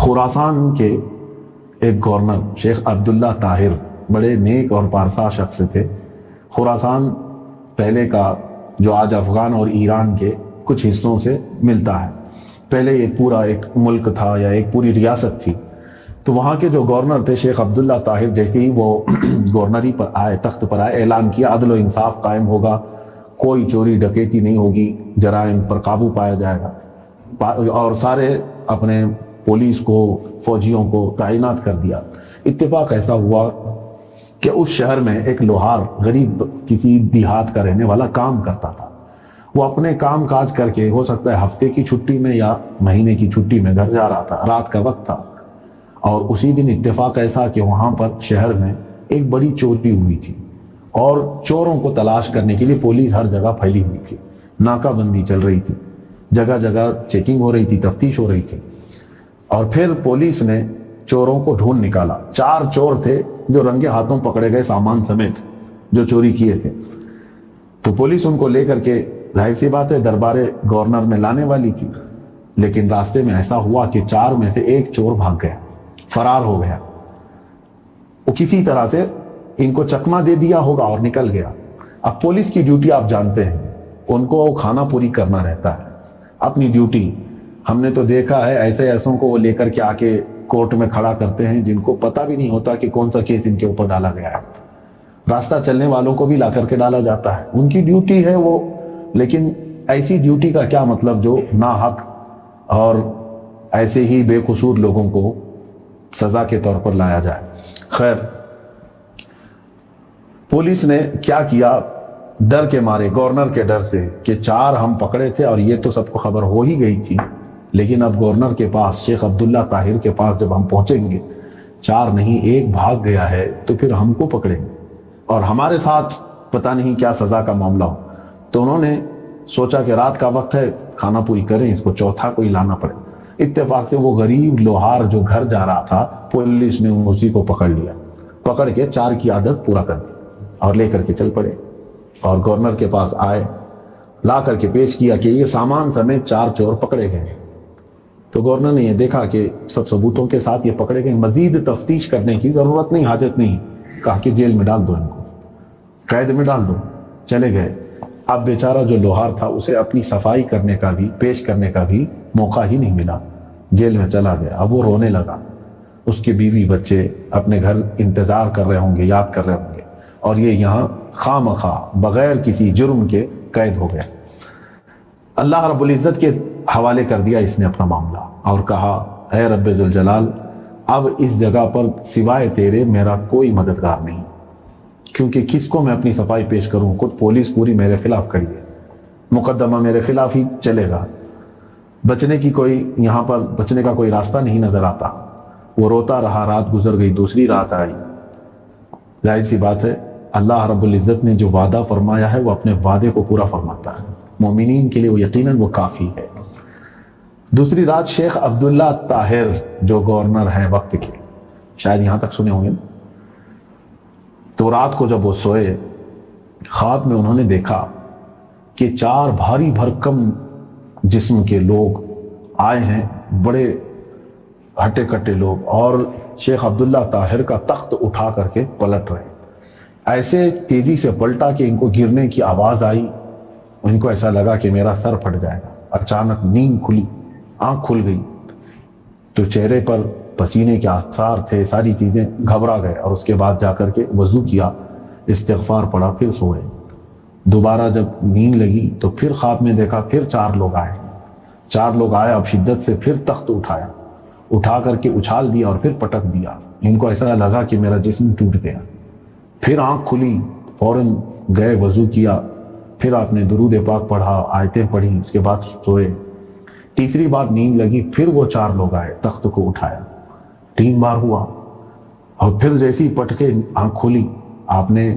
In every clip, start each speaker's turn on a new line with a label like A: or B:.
A: خراسان کے ایک گورنر شیخ عبداللہ طاہر بڑے نیک اور پارسا شخص تھے۔ خراسان پہلے کا جو آج افغان اور ایران کے کچھ حصوں سے ملتا ہے، پہلے ایک پورا ایک ملک تھا یا ایک پوری ریاست تھی۔ تو وہاں کے جو گورنر تھے شیخ عبداللہ طاہر، جیسے ہی وہ گورنری پر آئے، تخت پر آئے، اعلان کیا عدل و انصاف قائم ہوگا، کوئی چوری ڈکیتی نہیں ہوگی، جرائم پر قابو پایا جائے گا، اور سارے اپنے پولیس کو، فوجیوں کو تعینات کر دیا۔ اتفاق ایسا ہوا کہ اس شہر میں ایک لوہار غریب کسی دیہات کا رہنے والا کام کرتا تھا۔ وہ اپنے کام کاج کر کے، ہو سکتا ہے ہفتے کی چھٹی میں یا مہینے کی چھٹی میں گھر جا رہا تھا، رات کا وقت تھا، اور اسی دن اتفاق ایسا کہ وہاں پر شہر میں ایک بڑی چوری ہوئی تھی، اور چوروں کو تلاش کرنے کے لیے پولیس ہر جگہ پھیلی ہوئی تھی، ناکہ بندی چل رہی تھی، جگہ جگہ چیکنگ ہو رہی تھی، تفتیش ہو رہی تھی۔ اور پھر پولیس نے چوروں کو ڈھونڈ نکالا۔ 4 چور تھے جو رنگے ہاتھوں پکڑے گئے، سامان سمیت جو چوری کیے تھے۔ تو پولیس ان کو لے کر کے، ظاہر سی بات ہے، دربار گورنر میں لانے والی تھی، لیکن راستے میں ایسا ہوا کہ 4 میں سے ایک چور بھاگ گیا، فرار ہو گیا۔ وہ کسی طرح سے ان کو چکما دے دیا ہوگا اور نکل گیا۔ اب پولیس کی ڈیوٹی آپ جانتے ہیں، ان کو کھانا پوری کرنا رہتا ہے، اپنی ڈیوٹی۔ ہم نے تو دیکھا ہے ایسے ایسوں کو وہ لے کر کے آ کے کورٹ میں کھڑا کرتے ہیں جن کو پتہ بھی نہیں ہوتا کہ کون سا کیس ان کے اوپر ڈالا گیا ہے۔ راستہ چلنے والوں کو بھی لا کر کے ڈالا جاتا ہے، ان کی ڈیوٹی ہے وہ، لیکن ایسی ڈیوٹی کا کیا مطلب جو ناحق اور ایسے ہی بے قصور لوگوں کو سزا کے طور پر لایا جائے۔ خیر، پولیس نے کیا کیا، ڈر کے مارے، گورنر کے ڈر سے کہ 4 ہم پکڑے تھے اور یہ تو سب کو خبر ہو ہی گئی تھی، لیکن اب گورنر کے پاس، شیخ عبداللہ طاہر کے پاس جب ہم پہنچیں گے، 4 نہیں 1 بھاگ گیا ہے تو پھر ہم کو پکڑیں گے اور ہمارے ساتھ پتہ نہیں کیا سزا کا معاملہ ہو۔ تو انہوں نے سوچا کہ رات کا وقت ہے، کھانا پوری کریں، اس کو چوتھا کوئی لانا پڑے۔ اتفاق سے وہ غریب لوہار جو گھر جا رہا تھا، پولیس نے اسی کو پکڑ لیا، پکڑ کے 4 کی عادت پورا کر دی اور لے کر کے چل پڑے، اور گورنر کے پاس آئے، لا کر کے پیش کیا کہ یہ سامان سمیت 4 چور پکڑے گئے۔ تو گورنر نے یہ دیکھا کہ سب ثبوتوں کے ساتھ یہ پکڑے گئے، مزید تفتیش کرنے کی ضرورت نہیں، حاجت نہیں، کہا کہ جیل میں ڈال دو، ان کو قید میں ڈال دو۔ چلے گئے۔ اب بیچارہ جو لوہار تھا، اسے اپنی صفائی کرنے کا بھی، پیش کرنے کا بھی موقع ہی نہیں ملا، جیل میں چلا گیا۔ اب وہ رونے لگا، اس کے بیوی بچے اپنے گھر انتظار کر رہے ہوں گے، یاد کر رہے ہوں گے، اور یہ یہاں خواہ مخواہ بغیر کسی جرم کے قید ہو گیا۔ اللہ رب العزت کے حوالے کر دیا اس نے اپنا معاملہ اور کہا، اے رب ذوالجلال، اب اس جگہ پر سوائے تیرے میرا کوئی مددگار نہیں، کیونکہ کس کو میں اپنی صفائی پیش کروں، خود پولیس پوری میرے خلاف کھڑی ہے، مقدمہ میرے خلاف ہی چلے گا، بچنے کی کوئی، یہاں پر بچنے کا کوئی راستہ نہیں نظر آتا۔ وہ روتا رہا، رات گزر گئی، دوسری رات آئی۔ ظاہر سی بات ہے، اللہ رب العزت نے جو وعدہ فرمایا ہے وہ اپنے وعدے کو پورا فرماتا ہے، مومنین کے لیے وہ یقیناً وہ کافی ہے۔ دوسری رات شیخ عبداللہ طاہر جو گورنر ہیں وقت کے، شاید یہاں تک سنے ہوں گے، تو رات کو جب وہ سوئے، خواب میں انہوں نے دیکھا کہ 4 بھاری بھرکم جسم کے لوگ آئے ہیں، بڑے ہٹے کٹے لوگ، اور شیخ عبداللہ طاہر کا تخت اٹھا کر کے پلٹ رہے، ایسے تیزی سے پلٹا کہ ان کو گرنے کی آواز آئی، ان کو ایسا لگا کہ میرا سر پھٹ جائے گا۔ اچانک نیند کھلی، آنکھ کھل گئی، تو چہرے پر پسینے کے آثار تھے، ساری چیزیں، گھبرا گئے، اور اس کے بعد جا کر کے وضو کیا، استغفار پڑھا، پھر سوئے۔ دوبارہ جب نیند لگی تو پھر خواب میں دیکھا، پھر 4 لوگ آئے، 4 لوگ آئے، اب شدت سے پھر تخت اٹھایا، اٹھا کر کے اچھال دیا اور پھر پٹک دیا۔ ان کو ایسا لگا کہ میرا جسم ٹوٹ گیا۔ پھر آنکھ کھلی، فوراً گئے، وضو کیا، پھر آپ نے درود پاک پڑھا، آیتیں پڑھی، اس کے بعد سوئے۔ تیسری بار نیند لگی، پھر وہ 4 لوگ آئے، تخت کو اٹھایا، 3 بار ہوا، اور پھر جیسی پٹکے آنکھ کھلی، آپ نے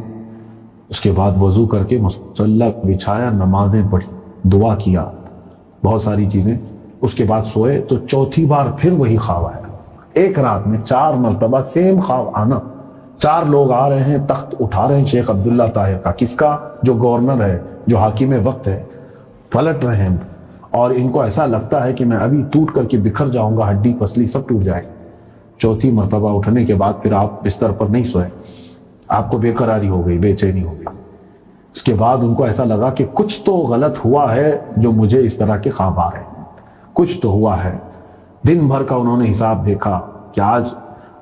A: اس کے بعد وضو کر کے مصلی بچھایا، نمازیں پڑھی، دعا کیا، بہت ساری چیزیں، اس کے بعد سوئے۔ تو چوتھی بار پھر وہی خواب آیا، ایک رات میں 4 مرتبہ سیم خواب آنا، 4 لوگ آ رہے ہیں، تخت اٹھا رہے ہیں شیخ عبداللہ طاہر کا، کس کا؟ جو گورنر ہے، جو حاکم وقت ہے، پلٹ رہے ہیں، اور ان کو ایسا لگتا ہے کہ میں ابھی ٹوٹ کر کے بکھر جاؤں گا، ہڈی پسلی سب ٹوٹ جائے۔ چوتھی مرتبہ اٹھنے کے بعد پھر آپ بستر پر نہیں سوئے، آپ کو بے قراری ہو گئی، بے چینی ہو گئی۔ اس کے بعد ان کو ایسا لگا کہ کچھ تو غلط ہوا ہے جو مجھے اس طرح کے خواب آ رہے ہیں، کچھ تو ہوا ہے۔ دن بھر کا انہوں نے حساب دیکھا کہ آج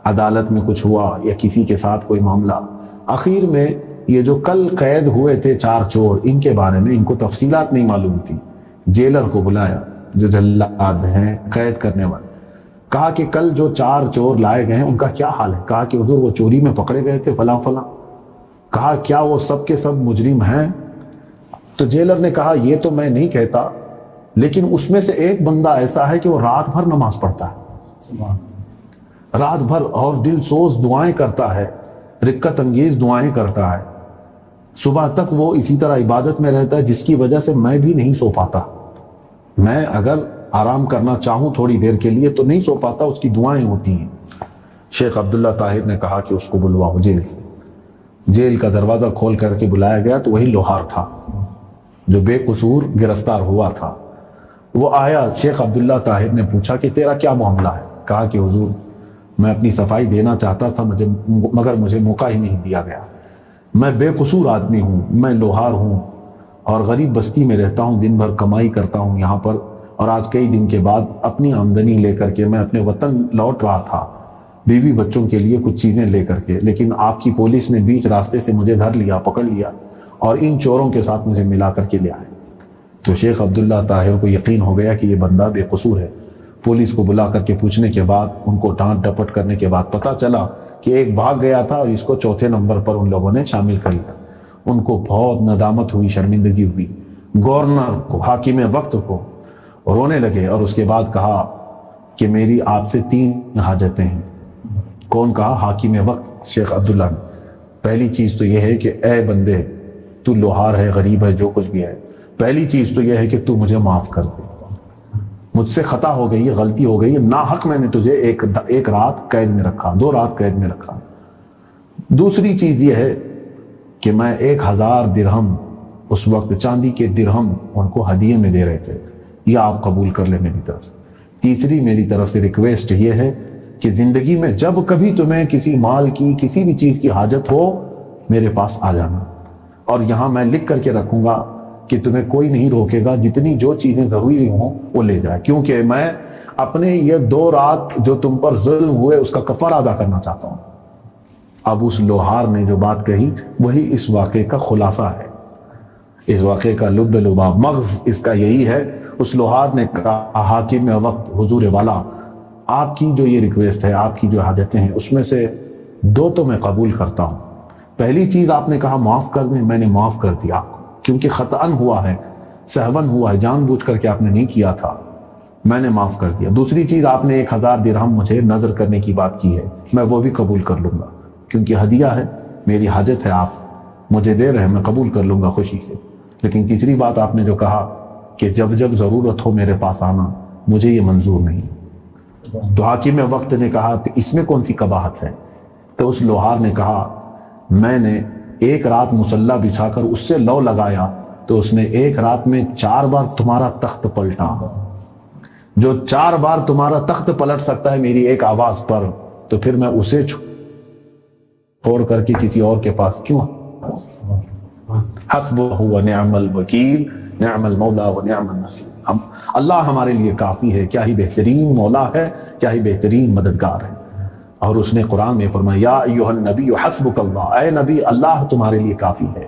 A: عدالت میں کچھ ہوا یا کسی کے ساتھ کوئی معاملہ۔ آخر میں یہ جو کل قید ہوئے تھے 4 چور، ان کے بارے میں ان کو تفصیلات نہیں معلوم تھی۔ جیلر کو بلایا جو جلاد ہیں قید کرنے والے، کہا کہ کل جو 4 چور لائے گئے ہیں ان کا کیا حال ہے؟ کہا کہ حضور وہ چوری میں پکڑے گئے تھے فلاں فلاں۔ کہا کیا وہ سب کے سب مجرم ہیں؟ تو جیلر نے کہا یہ تو میں نہیں کہتا، لیکن اس میں سے ایک بندہ ایسا ہے کہ وہ رات بھر نماز پڑھتا ہے، رات بھر، اور دل سوز دعائیں کرتا ہے، رکت انگیز دعائیں کرتا ہے، صبح تک وہ اسی طرح عبادت میں رہتا ہے، جس کی وجہ سے میں بھی نہیں سو پاتا۔ میں اگر آرام کرنا چاہوں تھوڑی دیر کے لیے تو نہیں سو پاتا، اس کی دعائیں ہوتی ہیں۔ شیخ عبداللہ طاہر نے کہا کہ اس کو بلواؤ جیل سے۔ جیل کا دروازہ کھول کر کے بلایا گیا تو وہی لوہار تھا جو بے قصور گرفتار ہوا تھا۔ وہ آیا، شیخ عبداللہ طاہر نے پوچھا کہ تیرا کیا معاملہ ہے؟ کہا کہ حضور میں اپنی صفائی دینا چاہتا تھا مگر مجھے موقع ہی نہیں دیا گیا۔ میں بے قصور آدمی ہوں، میں لوہار ہوں اور غریب بستی میں رہتا ہوں، دن بھر کمائی کرتا ہوں یہاں پر، اور آج کئی دن کے بعد اپنی آمدنی لے کر کے میں اپنے وطن لوٹ رہا تھا، بیوی بچوں کے لیے کچھ چیزیں لے کر کے، لیکن آپ کی پولیس نے بیچ راستے سے مجھے دھر لیا، پکڑ لیا اور ان چوروں کے ساتھ مجھے ملا کر کے لے آئے۔ تو شیخ عبداللہ طاہر کو یقین ہو گیا کہ یہ بندہ بے قصور ہے۔ پولیس کو بلا کر کے پوچھنے کے بعد، ان کو ڈانٹ ڈپٹ کرنے کے بعد پتہ چلا کہ ایک بھاگ گیا تھا اور اس کو 4تھے نمبر پر ان لوگوں نے شامل کر لیا۔ ان کو بہت ندامت ہوئی، شرمندگی ہوئی۔ گورنر کو، حاکم وقت کو رونے لگے اور اس کے بعد کہا کہ میری آپ سے 3 حاجتیں ہیں۔ کون کہا؟ حاکم وقت شیخ عبداللہ نے۔ پہلی چیز تو یہ ہے کہ اے بندے، تو لوہار ہے، غریب ہے، جو کچھ بھی ہے، پہلی چیز تو یہ ہے کہ تو مجھے معاف کر دے، مجھ سے خطا ہو گئی ہے، غلطی ہو گئی ہے، ناحق میں نے تجھے ایک رات قید میں رکھا، 2 رات قید میں رکھا۔ دوسری چیز یہ ہے کہ میں 1000 درہم، اس وقت چاندی کے درہم ان کو ہدیے میں دے رہے تھے، یہ آپ قبول کر لیں میری طرف سے۔ تیسری میری طرف سے ریکویسٹ یہ ہے کہ زندگی میں جب کبھی تمہیں کسی مال کی، کسی بھی چیز کی حاجت ہو، میرے پاس آ جانا، اور یہاں میں لکھ کر کے رکھوں گا کہ تمہیں کوئی نہیں روکے گا، جتنی جو چیزیں ضروری ہوں وہ لے جائے، کیونکہ میں اپنے یہ 2 رات جو تم پر ظلم ہوئے اس کا کفارہ ادا کرنا چاہتا ہوں۔ اب اس لوہار نے جو بات کہی وہی اس واقعے کا خلاصہ ہے، اس واقعے کا لب لباب، مغز اس کا یہی ہے۔ اس لوہار نے کہا حاکم وقت، حضور والا، آپ کی جو یہ ریکویسٹ ہے، آپ کی جو حاجتیں ہیں، اس میں سے 2 تو میں قبول کرتا ہوں۔ پہلی چیز آپ نے کہا معاف کر دیں، میں نے معاف کر دیا آپ کو، کیونکہ خطأً ہوا ہے، سہون ہوا ہے، جان بوجھ کر کے آپ نے نہیں کیا تھا، میں نے معاف کر دیا۔ دوسری چیز آپ نے 1000 درہم مجھے نظر کرنے کی بات کی ہے، میں وہ بھی قبول کر لوں گا، کیونکہ ہدیہ ہے، میری حاجت ہے، آپ مجھے دے رہے ہیں، میں قبول کر لوں گا خوشی سے۔ لیکن تیسری بات آپ نے جو کہا کہ جب جب ضرورت ہو میرے پاس آنا، مجھے یہ منظور نہیں۔ تو حاکم وقت نے کہا کہ اس میں کون سی قباحت ہے؟ تو اس لوہار نے کہا میں نے 1 رات مصلی بچھا کر اس سے لو لگایا تو اس نے 1 رات میں 4 بار تمہارا تخت پلٹا۔ جو 4 بار تمہارا تخت پلٹ سکتا ہے میری ایک آواز پر، تو پھر میں اسے چھوڑ کر کے کسی اور کے پاس کیوں؟ حسبہ و نعم الوکیل، نعم المولا و نعم النصیر۔ اللہ ہمارے لیے کافی ہے، کیا ہی بہترین مولا ہے، کیا ہی بہترین مددگار ہے۔ اور اس نے قرآن میں فرمایا یا ایھا النبی حسبک اللہ، اے نبی اللہ تمہارے لیے کافی ہے۔